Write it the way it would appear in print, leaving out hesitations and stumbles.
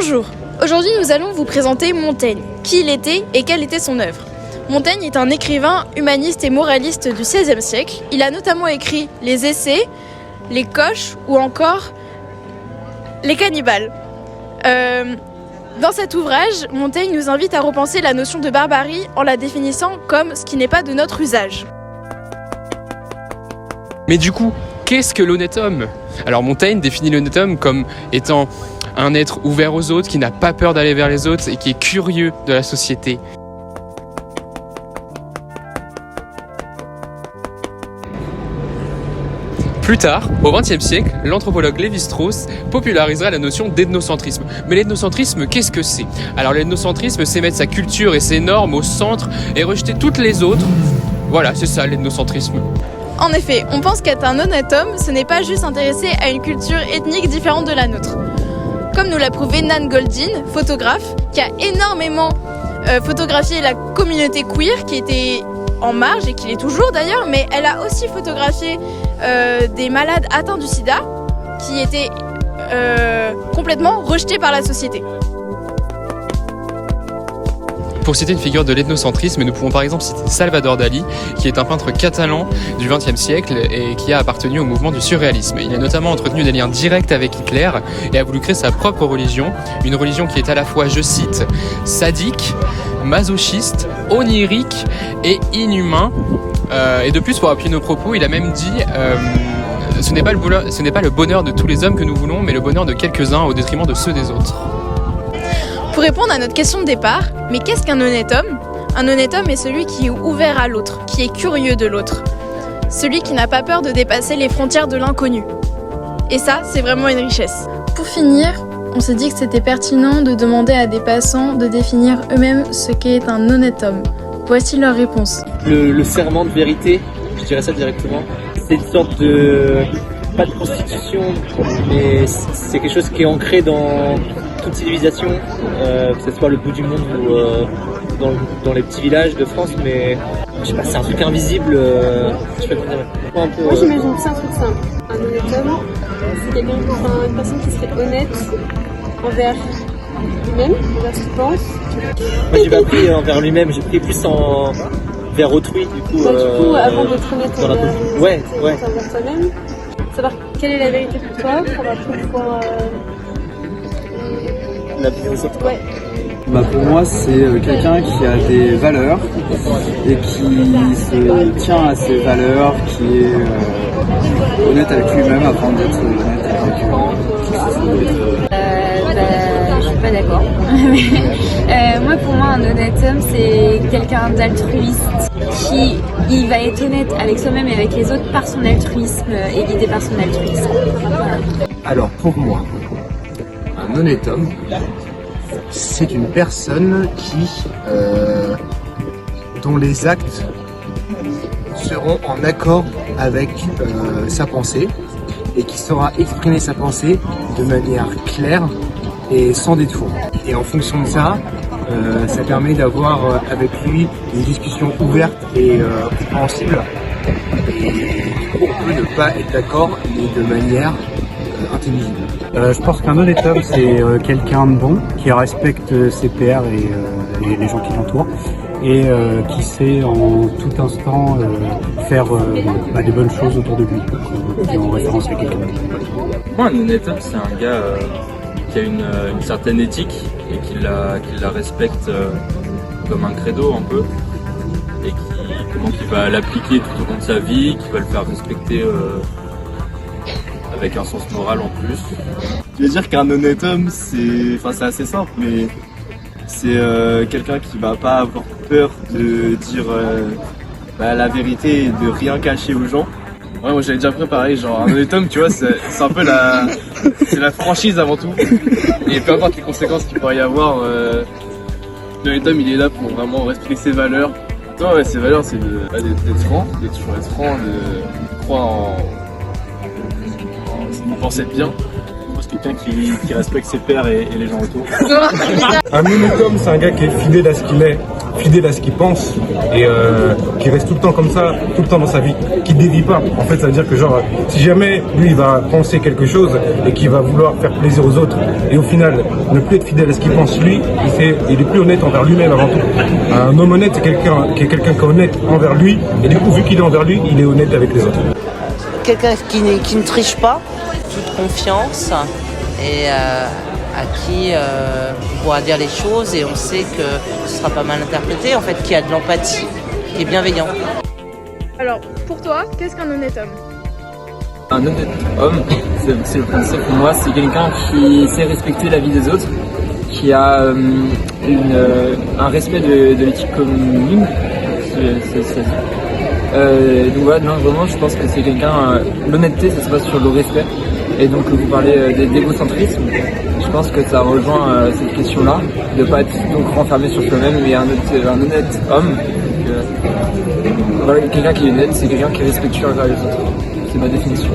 Bonjour, aujourd'hui nous allons vous présenter Montaigne, qui il était et quelle était son œuvre. Montaigne est un écrivain humaniste et moraliste du XVIe siècle. Il a notamment écrit les Essais, les Coches ou encore les Cannibales. Dans cet ouvrage, Montaigne nous invite à repenser la notion de barbarie en la définissant comme ce qui n'est pas de notre usage. Mais du coup, qu'est-ce que l'honnête homme ? Alors Montaigne définit l'honnête homme comme étant un être ouvert aux autres, qui n'a pas peur d'aller vers les autres et qui est curieux de la société. Plus tard, au XXe siècle, l'anthropologue Lévi-Strauss popularisera la notion d'ethnocentrisme. Mais l'ethnocentrisme, qu'est-ce que c'est ? Alors l'ethnocentrisme, c'est mettre sa culture et ses normes au centre et rejeter toutes les autres. Voilà, c'est ça l'ethnocentrisme. En effet, on pense qu'être un honnête homme, ce n'est pas juste s'intéresser à une culture ethnique différente de la nôtre. Comme nous l'a prouvé Nan Goldin, photographe, qui a énormément photographié la communauté queer, qui était en marge et qui l'est toujours d'ailleurs, mais elle a aussi photographié des malades atteints du sida, qui étaient complètement rejetés par la société. Pour citer une figure de l'ethnocentrisme, nous pouvons par exemple citer Salvador Dali, qui est un peintre catalan du XXe siècle et qui a appartenu au mouvement du surréalisme. Il a notamment entretenu des liens directs avec Hitler et a voulu créer sa propre religion, une religion qui est à la fois, je cite, sadique, masochiste, onirique et inhumain. Et de plus, pour appuyer nos propos, il a même dit ce n'est pas le bonheur de tous les hommes que nous voulons, mais le bonheur de quelques-uns au détriment de ceux des autres. Pour répondre à notre question de départ, mais qu'est-ce qu'un honnête homme ? Un honnête homme est celui qui est ouvert à l'autre, qui est curieux de l'autre. Celui qui n'a pas peur de dépasser les frontières de l'inconnu. Et ça, c'est vraiment une richesse. Pour finir, on s'est dit que c'était pertinent de demander à des passants de définir eux-mêmes ce qu'est un honnête homme. Voici leur réponse. Le serment de vérité, je dirais ça directement, c'est une sorte de... pas de constitution, mais c'est quelque chose qui est ancré dans toute civilisation, que ce soit le bout du monde ou dans les petits villages de France, mais je sais pas, c'est un truc invisible. Je sais pas comment dire. Moi j'imagine que c'est un truc simple. Un honnête homme, c'est une personne qui serait honnête envers lui-même, envers ce qu'il pense. Moi j'ai pas pris envers lui-même, j'ai pris plus vers autrui du coup. Du coup, avant d'être honnête envers toi-même, savoir quelle est la vérité pour toi, pour après pouvoir l'appliquer aux autres. Ouais. Pour moi, c'est quelqu'un qui a des valeurs et qui se tient à ses valeurs, qui est honnête avec lui-même avant d'être honnête avec je suis pas d'accord. Moi, pour moi, un honnête homme, c'est quelqu'un d'altruiste qui il va être honnête avec soi-même et avec les autres par son altruisme et guidé par son altruisme. Alors pour moi, un honnête homme, c'est une personne dont les actes seront en accord avec sa pensée et qui saura exprimer sa pensée de manière claire et sans détour. Et en fonction de ça, ça permet d'avoir avec lui une discussion ouverte et compréhensible. Et du coup, on peut ne pas être d'accord, mais de manière intelligible. Je pense qu'un honnête homme, c'est quelqu'un de bon, qui respecte ses pairs et les gens qui l'entourent, et qui sait en tout instant faire des bonnes choses autour de lui, qui est en référence à quelqu'un. Moi, un honnête homme, c'est un gars qui a une certaine éthique et qui la respecte comme un credo un peu, et qui va l'appliquer tout au long de sa vie, qui va le faire respecter avec un sens moral en plus. Je veux dire qu'un honnête homme, c'est assez simple, mais c'est quelqu'un qui va pas avoir peur de dire la vérité et de rien cacher aux gens. Ouais, moi j'avais déjà préparé, genre un honnête homme, tu vois, c'est un peu c'est la franchise avant tout. Et peu importe les conséquences qu'il pourrait y avoir, l'honnête homme il est là pour vraiment respecter ses valeurs. Toi, ouais, ses valeurs c'est d'être franc, de toujours être franc, de croire en penser bien. C'est quelqu'un qui respecte ses pairs et les gens autour. Un honnête homme, c'est un gars qui est fidèle à ce qu'il est, fidèle à ce qu'il pense et qui reste tout le temps comme ça, tout le temps dans sa vie, qui dévie pas. En fait, ça veut dire que genre, si jamais lui il va penser quelque chose et qu'il va vouloir faire plaisir aux autres et au final ne plus être fidèle à ce qu'il pense lui, il est plus honnête envers lui-même avant tout. Un homme honnête, c'est quelqu'un qui est honnête envers lui et du coup, vu qu'il est envers lui, il est honnête avec les autres. Quelqu'un qui ne triche pas, toute confiance et à qui on pourra dire les choses et on sait que ce sera pas mal interprété, en fait, qui a de l'empathie, qui est bienveillant. Alors, pour toi, qu'est-ce qu'un honnête homme? Un honnête homme, c'est le principe pour moi, c'est quelqu'un qui sait respecter la vie des autres, qui a un respect de l'éthique commune. Donc voilà, non, vraiment, je pense que c'est quelqu'un. L'honnêteté, ça se base sur le respect. Et donc, vous parlez d'égocentrisme. Je pense que ça rejoint cette question-là, de ne pas être donc renfermé sur soi-même, mais un honnête homme. Voilà, quelqu'un qui est honnête, c'est quelqu'un qui est respectueux envers les autres. C'est ma définition.